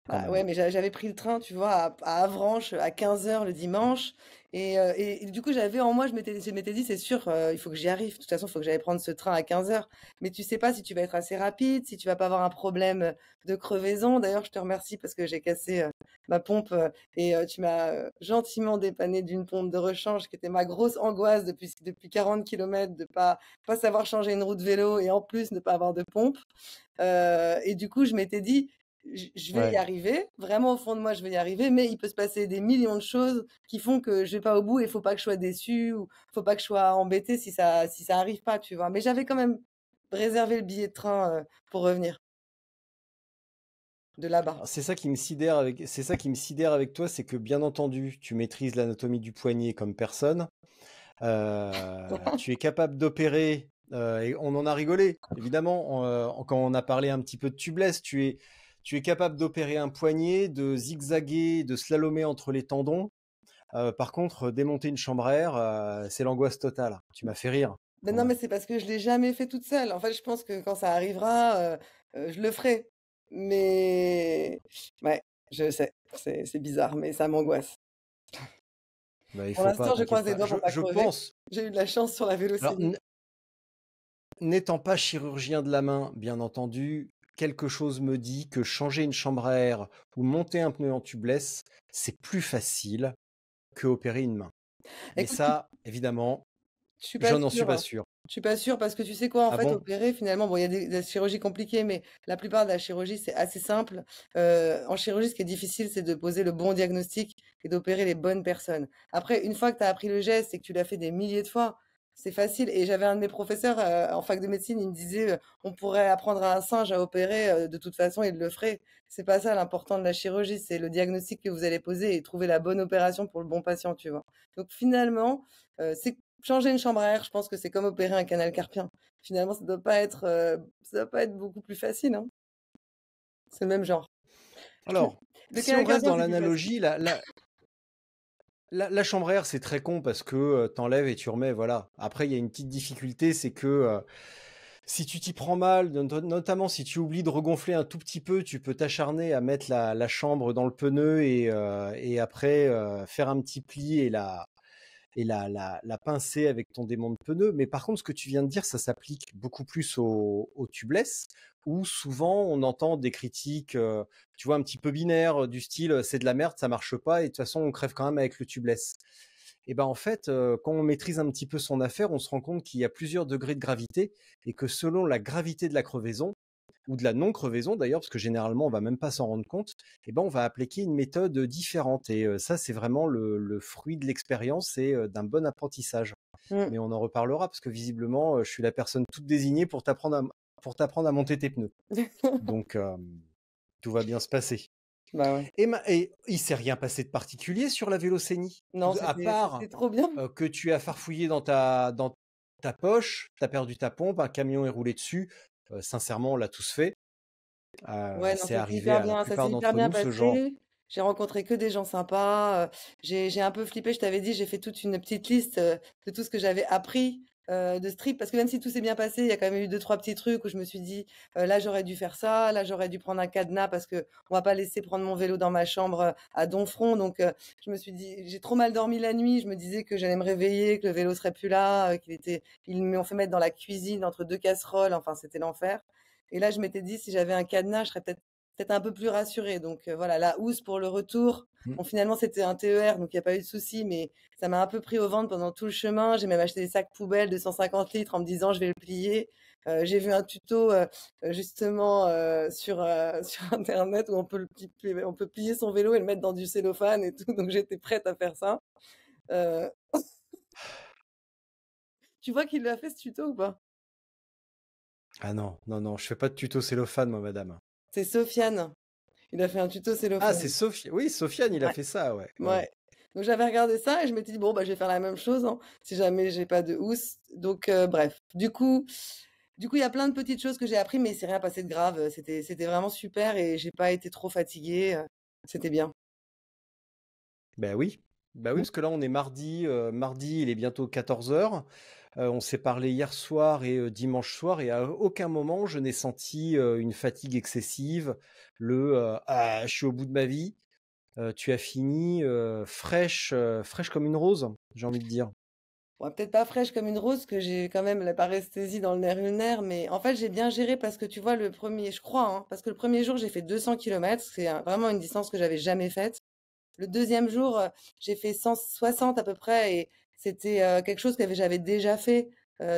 quand Ouais, même. mais j'avais pris le train, tu vois, à Avranches à 15 heures le dimanche. Et du coup, j'avais en moi, je m'étais dit, c'est sûr, il faut que j'y arrive. De toute façon, il faut que j'aille prendre ce train à 15 heures. Mais tu sais pas si tu vas être assez rapide, si tu vas pas avoir un problème de crevaison. D'ailleurs, je te remercie parce que j'ai cassé ma pompe et tu m'as gentiment dépanné d'une pompe de rechange qui était ma grosse angoisse depuis 40 kilomètres de pas savoir changer une roue de vélo et en plus ne pas avoir de pompe. Et du coup, je m'étais dit, je vais y Ouais. arriver. Vraiment, au fond de moi, je vais y arriver. Mais il peut se passer des millions de choses qui font que je vais pas au bout et il faut pas que je sois déçue ou faut pas que je sois embêtée si ça arrive pas, tu vois. Mais j'avais quand même réservé le billet de train pour revenir de là-bas. Alors, c'est ça qui me sidère avec toi, c'est que bien entendu, tu maîtrises l'anatomie du poignet comme personne. Tu es capable d'opérer, et on en a rigolé, évidemment, quand on a parlé un petit peu de tubeless, tu es capable d'opérer un poignet, de zigzaguer, de slalomer entre les tendons. Par contre, démonter une chambre à air, c'est l'angoisse totale. Tu m'as fait rire, Mais quand non, même. mais c'est parce que je l'ai jamais fait toute seule. En fait, je pense que quand ça arrivera, je le ferai. Mais ouais, je sais, c'est bizarre, mais ça m'angoisse. Bah, il Pour faut pas, l'instant, je t'inquiète croise les pas. doigts pour pas Je crever. pense. J'ai eu de la chance sur la Alors, vélocénie. n'étant pas chirurgien de la main, bien entendu, quelque chose me dit que changer une chambre à air ou monter un pneu en tubeless, c'est plus facile que opérer une main. Mais Écoute, ça, évidemment, je suis pas je n'en suis sûre, pas hein. sûr. Je suis pas sûre parce que tu sais quoi, en Ah fait, bon? opérer finalement, bon, il y a des chirurgies compliquées, mais la plupart de la chirurgie, c'est assez simple. En chirurgie, ce qui est difficile, c'est de poser le bon diagnostic et d'opérer les bonnes personnes. Après, une fois que tu as appris le geste et que tu l'as fait des milliers de fois, c'est facile. Et j'avais un de mes professeurs en fac de médecine, il me disait, on pourrait apprendre à un singe à opérer, de toute façon, il le ferait. C'est pas ça l'important de la chirurgie, c'est le diagnostic que vous allez poser et trouver la bonne opération pour le bon patient, tu vois. Donc finalement, c'est changer une chambre à air, je pense que c'est comme opérer un canal carpien. Finalement, ça doit pas être beaucoup plus facile, hein. C'est le même genre. Alors, Le si on canal reste carpien, dans c'est plus facile. l'analogie, la chambre à air, c'est très con parce que t'enlèves et tu remets, voilà. Après, il y a une petite difficulté, c'est que si tu t'y prends mal, notamment si tu oublies de regonfler un tout petit peu, tu peux t'acharner à mettre la chambre dans le pneu et après faire un petit pli et la pincer avec ton démon de pneu. Mais par contre, ce que tu viens de dire, ça s'applique beaucoup plus au tubeless, où souvent on entend des critiques, tu vois, un petit peu binaires, du style c'est de la merde, ça marche pas, et de toute façon on crève quand même avec le tubeless. Et ben en fait, quand on maîtrise un petit peu son affaire, on se rend compte qu'il y a plusieurs degrés de gravité et que selon la gravité de la crevaison, ou de la non-crevaison d'ailleurs, parce que généralement on va même pas s'en rendre compte, et ben on va appliquer une méthode différente. Et ça, c'est vraiment le fruit de l'expérience et d'un bon apprentissage. Mmh. Mais on en reparlera parce que visiblement, je suis la personne toute désignée pour t'apprendre à monter tes pneus. Donc tout va bien se passer. Bah, ouais. Et il s'est rien passé de particulier sur la Vélocénie, Non, à c'était part trop bien. que tu as farfouillé dans ta poche, tu as perdu ta pompe, un camion est roulé dessus. Sincèrement, on l'a tous fait. Ouais, non, C'est c'était arrivé hyper à la bien. Ça s'est plupart hyper d'entre bien nous, ce genre. passé. J'ai rencontré que des gens sympas. J'ai un peu flippé. Je t'avais dit, j'ai fait toute une petite liste de tout ce que j'avais appris de ce trip. Parce que même si tout s'est bien passé, il y a quand même eu deux, trois petits trucs où je me suis dit, là, j'aurais dû faire ça. Là, j'aurais dû prendre un cadenas parce que on va pas laisser prendre mon vélo dans ma chambre à Donfront. Donc, je me suis dit, j'ai trop mal dormi la nuit. Je me disais que j'allais me réveiller, que le vélo serait plus là, ils m'ont fait mettre dans la cuisine entre deux casseroles. Enfin, c'était l'enfer. Et là, je m'étais dit, si j'avais un cadenas, je serais peut-être un peu plus rassurée. Donc voilà, la housse pour le retour. Mm. Bon, finalement, c'était un TER, donc il n'y a pas eu de souci, mais ça m'a un peu pris au ventre pendant tout le chemin. J'ai même acheté des sacs poubelles de 150 litres en me disant, je vais le plier. J'ai vu un tuto justement sur Internet où on peut plier son vélo et le mettre dans du cellophane et tout. Donc j'étais prête à faire ça. Euh, Tu vois qui l'a fait ce tuto ou pas? Ah non, non, non, je fais pas de tuto cellophane, moi, madame. C'est Sofiane. Il a fait un tuto Ah, c'est cellophane. Sophie. Oui, Sofiane, il a Ouais. fait ça, ouais. Ouais, Ouais. ouais. Donc j'avais regardé ça et je m'étais dit bon bah je vais faire la même chose hein, si jamais j'ai pas de housse. Donc bref. Du coup il y a plein de petites choses que j'ai appris mais c'est rien passé de grave. C'était vraiment super et j'ai pas été trop fatiguée. C'était bien. Ben oui. Bah oui, Mm. parce que là, on est mardi. Mardi, il est bientôt 14 heures. On s'est parlé hier soir et dimanche soir et à aucun moment je n'ai senti, une fatigue excessive, «Ah, je suis au bout de ma vie». Tu as fini, fraîche comme une rose, j'ai envie de dire. Bon, peut-être pas fraîche comme une rose, que j'ai quand même la paresthésie dans le nerf ulnaire, mais en fait, j'ai bien géré parce que tu vois, je crois, hein, parce que le premier jour, j'ai fait 200 kilomètres, c'est vraiment une distance que j'avais jamais faite. Le deuxième jour, j'ai fait 160 à peu près et c'était quelque chose que j'avais déjà fait,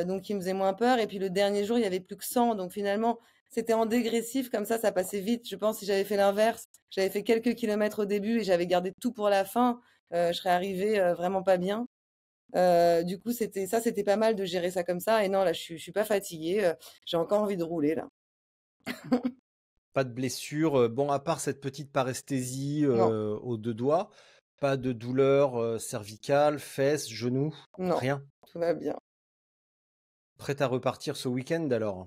donc qui me faisait moins peur. Et puis le dernier jour, il y avait plus que 100, donc finalement, c'était en dégressif, comme ça passait vite. Je pense si j'avais fait l'inverse, j'avais fait quelques kilomètres au début et j'avais gardé tout pour la fin, je serais arrivée vraiment pas bien. Du coup, c'était pas mal de gérer ça comme ça. Et non, là, je suis pas fatiguée. J'ai encore envie de rouler là. Pas de blessure, bon, à part cette petite paresthésie, Non, aux 2 doigts, pas de douleur, cervicale, fesses, genoux, non, rien? tout va bien. Prête à repartir ce week-end alors?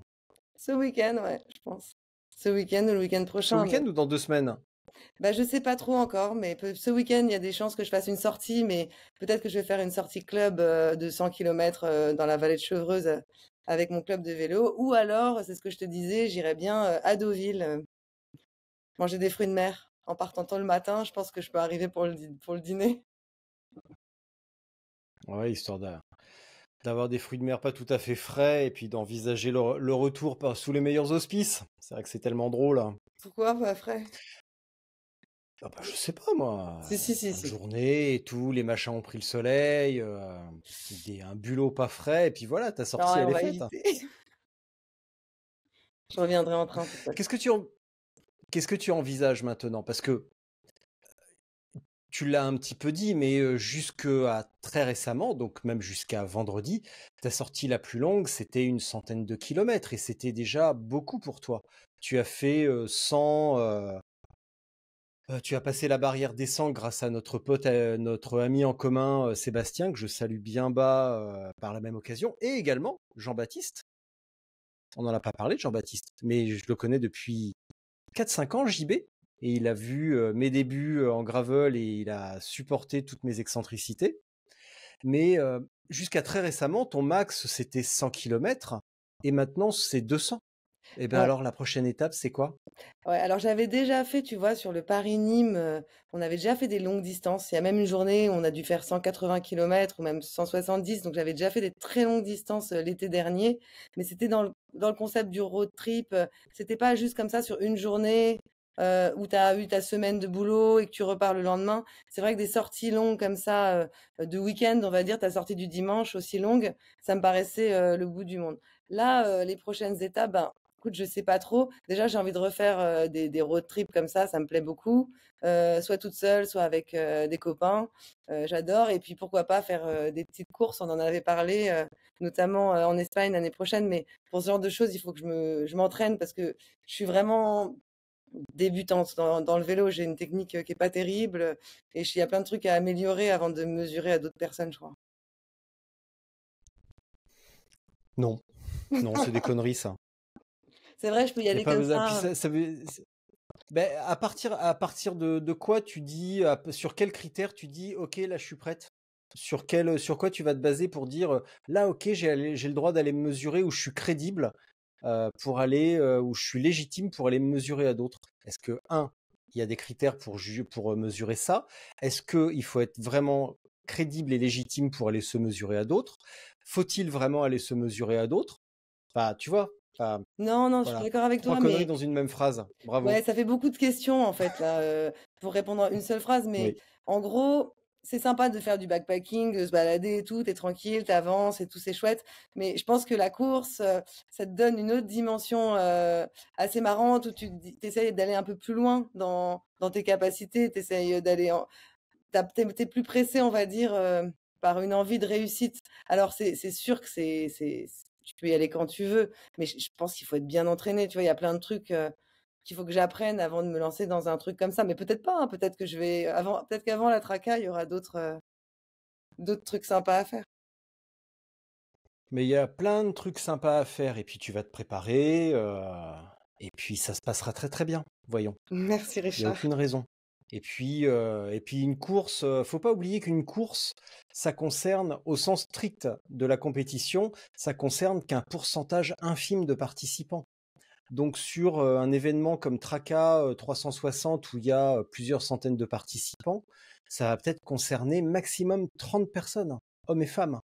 Ce week-end, ouais, je pense. Ce week-end ou le week-end Ce prochain, mais week-end ou dans 2 semaines? bah, je sais pas trop encore, mais ce week-end, il y a des chances que je fasse une sortie, mais peut-être que je vais faire une sortie club de 100 km dans la vallée de Chevreuse avec mon club de vélo. Ou alors, c'est ce que je te disais, j'irais bien à Deauville manger des fruits de mer. En partant tôt le matin, je pense que je peux arriver pour pour le dîner. Ouais, histoire d'avoir des fruits de mer pas tout à fait frais et puis d'envisager le retour par sous les meilleurs auspices. C'est vrai que c'est tellement drôle, hein. Pourquoi pas frais? Ah bah, je sais pas moi, Si, si, si, fin de si. journée et tout, les machins ont pris le soleil, un bulot pas frais et puis voilà, ta Non, sortie elle on est va faite. éviter. Je reviendrai en train peut-être. Qu'est-ce que tu en qu'est-ce que tu envisages maintenant? Parce que tu l'as un petit peu dit, mais jusqu'à très récemment, donc même jusqu'à vendredi, ta sortie la plus longue, c'était une centaine de kilomètres et c'était déjà beaucoup pour toi. Tu as fait, 100, tu as passé la barrière des 100 grâce à notre pote, notre ami en commun, Sébastien, que je salue bien bas, par la même occasion et également Jean-Baptiste. On n'en a pas parlé de Jean-Baptiste, mais je le connais depuis 4-5 ans, JB, et il a vu mes débuts en gravel et il a supporté toutes mes excentricités. Mais jusqu'à très récemment, ton max, c'était 100 kilomètres et maintenant, c'est 200. Et bien Ouais. alors, la prochaine étape, c'est quoi? Ouais, alors j'avais déjà fait, tu vois, sur le Paris-Nîmes, on avait déjà fait des longues distances. Il y a même une journée où on a dû faire 180 kilomètres ou même 170, donc j'avais déjà fait des très longues distances l'été dernier, mais c'était dans le concept du road trip. C'était pas juste comme ça sur une journée où tu as eu ta semaine de boulot et que tu repars le lendemain. C'est vrai que des sorties longues comme ça, de week-end, on va dire, ta sortie du dimanche aussi longue, ça me paraissait le bout du monde. Là, les prochaines étapes, ben, écoute, je sais pas trop. Déjà, j'ai envie de refaire des road trips comme ça me plaît beaucoup. Soit toute seule, soit avec des copains. J'adore. Et puis pourquoi pas faire des petites courses. On en avait parlé, notamment en Espagne l'année prochaine. Mais pour ce genre de choses, il faut que je m'entraîne parce que je suis vraiment débutante dans le vélo. J'ai une technique qui est pas terrible et il y a plein de trucs à améliorer avant de me mesurer à d'autres personnes, je crois. Non, non, c'est des conneries ça. C'est vrai, je peux y Y a aller pas comme besoin. Puis ça. ben, à partir de quoi tu dis, sur quels critères tu dis, ok, là je suis prête? Sur quoi tu vas te baser pour dire, là, ok, j'ai le droit d'aller me mesurer où je suis crédible pour aller, où je suis légitime pour aller me mesurer à d'autres? Est-ce que, un, il y a des critères pour mesurer ça? Est-ce qu'il faut être vraiment crédible et légitime pour aller se mesurer à d'autres? Faut-il vraiment aller se mesurer à d'autres? Enfin, tu vois? Enfin, Non, non, je suis voilà. d'accord avec Trois toi, conneries mais dans une même phrase. ouais, Bravo. ça fait beaucoup de questions en fait là, pour répondre en une seule phrase, mais Oui. en gros, c'est sympa de faire du backpacking, de se balader et tout, tu tranquille, t'avances et tout, c'est chouette. Mais je pense que la course, ça te donne une autre dimension assez marrante où tu essayes d'aller un peu plus loin dans tes capacités, tu essayes d'aller t'es plus pressé, on va dire, par une envie de réussite. Alors c'est sûr que tu peux y aller quand tu veux, mais je pense qu'il faut être bien entraîné. Tu vois, il y a plein de trucs qu'il faut que j'apprenne avant de me lancer dans un truc comme ça. Mais peut-être pas, hein, peut-être que peut-être qu'avant la traca, il y aura d'autres trucs sympas à faire. Mais il y a plein de trucs sympas à faire et puis tu vas te préparer et puis ça se passera très très bien. Voyons. Merci Il y a Richard. aucune raison. Et puis une course, faut pas oublier qu'une course, ça concerne, au sens strict de la compétition, ça concerne qu'un pourcentage infime de participants. Donc sur un événement comme Traka 360 où il y a plusieurs centaines de participants, ça va peut-être concerner maximum 30 personnes, hommes et femmes.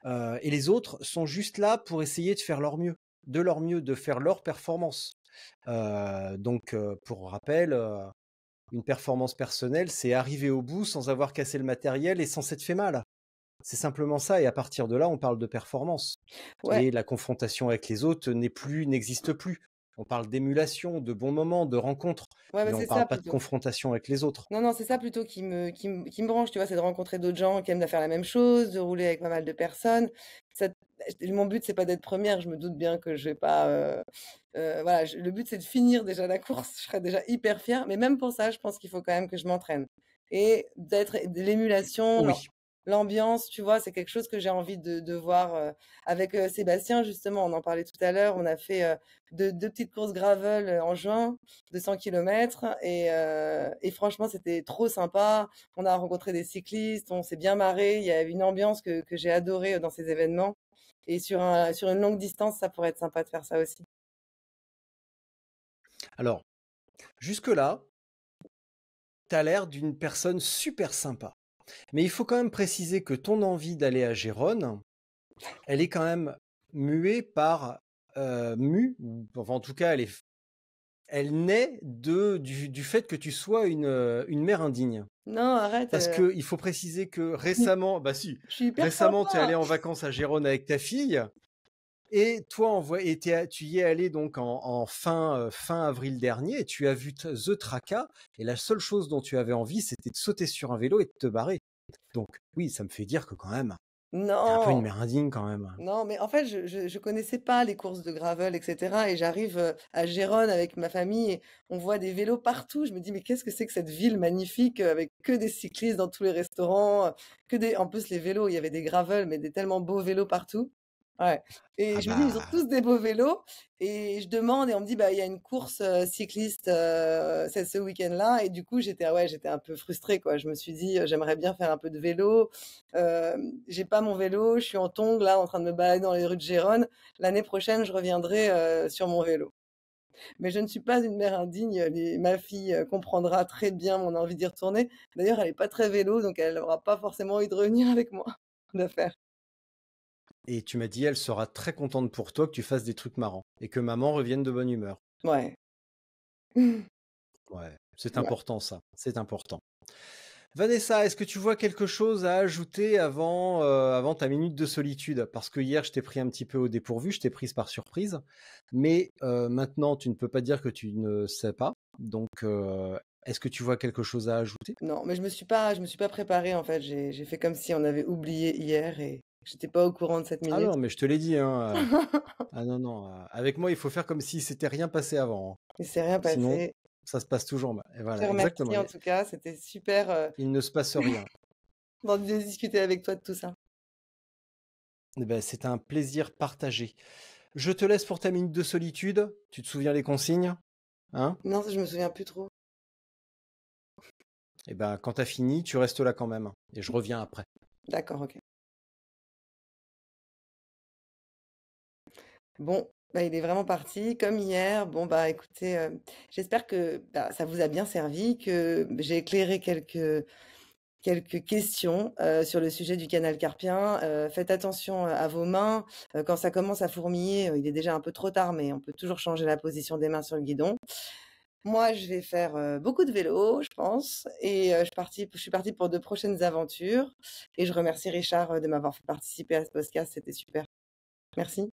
Et les autres sont juste là pour essayer de leur mieux, de faire leur performance. Donc, pour rappel, une performance personnelle, c'est arriver au bout sans avoir cassé le matériel et sans s'être fait mal. C'est simplement ça, et à partir de là, on parle de performance. Ouais, Et la confrontation avec les autres n'existe plus. On parle d'émulation, de bons moments, de rencontres, ouais, mais bah, on c'est parle ça pas de plutôt. confrontation avec les autres. Non, non, c'est ça plutôt qui me branche, tu vois, c'est de rencontrer d'autres gens qui aiment faire la même chose, de rouler avec pas mal de personnes. Ça, mon but, c'est pas d'être première, je me doute bien que je vais pas. Voilà, le but, c'est de finir déjà la course, je serais déjà hyper fière, mais même pour ça, je pense qu'il faut quand même que je m'entraîne. Et de l'émulation, Oui. l'ambiance, tu vois, c'est quelque chose que j'ai envie de voir avec Sébastien, justement, on en parlait tout à l'heure, on a fait deux petites courses gravel en juin de 100 km et franchement, c'était trop sympa. On a rencontré des cyclistes, on s'est bien marré. Il y a une ambiance que j'ai adorée dans ces événements. Et sur une longue distance, ça pourrait être sympa de faire ça aussi. Alors, jusque-là, tu as l'air d'une personne super sympa. Mais il faut quand même préciser que ton envie d'aller à Gérone, elle est quand même muée par ou enfin en tout cas elle naît du fait que tu sois une mère indigne. Non, arrête, Parce que il faut préciser que récemment, bah si, je suis hyper récemment tu es allé sympa. en vacances à Gérone avec ta fille et toi tu y es allé donc en fin avril dernier et tu as vu The Traka et la seule chose dont tu avais envie c'était de sauter sur un vélo et de te barrer. Donc oui, ça me fait dire que quand même, t'es un peu une Non, mère indigne quand même. non, mais en fait, je connaissais pas les courses de gravel, etc. Et j'arrive à Gérone avec ma famille et on voit des vélos partout. Je me dis, mais qu'est-ce que c'est que cette ville magnifique avec que des cyclistes dans tous les restaurants, en plus les vélos, il y avait des gravel, mais des tellement beaux vélos partout. Ouais. Et Ah je me dis, ils ont bah tous des beaux vélos. Et je demande et on me dit, bah, il y a une course cycliste ce week-end-là. Et du coup, j'étais un peu frustrée, quoi. Je me suis dit, j'aimerais bien faire un peu de vélo. J'ai pas mon vélo, je suis en tongs là en train de me balader dans les rues de Gérone. L'année prochaine, je reviendrai sur mon vélo. Mais je ne suis pas une mère indigne. Ma fille comprendra très bien mon envie d'y retourner. D'ailleurs, elle est pas très vélo, donc elle aura pas forcément envie de revenir avec moi de faire. et tu m'as dit elle sera très contente pour toi que tu fasses des trucs marrants et que maman revienne de bonne humeur. Ouais. Ouais, c'est Ouais. important ça, c'est important. Vanessa, est-ce que tu vois quelque chose à ajouter avant ta minute de solitude? Parce que hier, je t'ai pris un petit peu au dépourvu, je t'ai prise par surprise. Mais maintenant, tu ne peux pas dire que tu ne sais pas. Donc, est-ce que tu vois quelque chose à ajouter? Non, mais je me suis pas préparée en fait. J'ai fait comme si on avait oublié hier et j'étais pas au courant de cette Ah minute. non, mais je te l'ai dit, hein. Ah non, non. Avec moi, il faut faire comme si c'était rien passé avant, hein. Il s'est rien Sinon, passé. ça se passe toujours mal. Et Je te voilà, exactement. remercie en tout cas. C'était super Il ne se passe rien. de discuter avec toi de tout ça. Eh ben, c'est un plaisir partagé. Je te laisse pour ta minute de solitude. Tu te souviens les consignes? Hein? Non, je me souviens plus trop. Et ben, quand t'as fini, tu restes là quand même. Et je reviens après. D'accord, ok. Bon, bah, il est vraiment parti comme hier. Bon, bah, écoutez, j'espère que, bah, ça vous a bien servi, que j'ai éclairé quelques questions, sur le sujet du canal carpien. Faites attention, à vos mains. Quand ça commence à fourmiller, il est déjà un peu trop tard, mais on peut toujours changer la position des mains sur le guidon. Moi, je vais faire, beaucoup de vélo, je pense et je suis partie pour de prochaines aventures et je remercie Richard, de m'avoir fait participer à ce podcast, c'était super. Merci.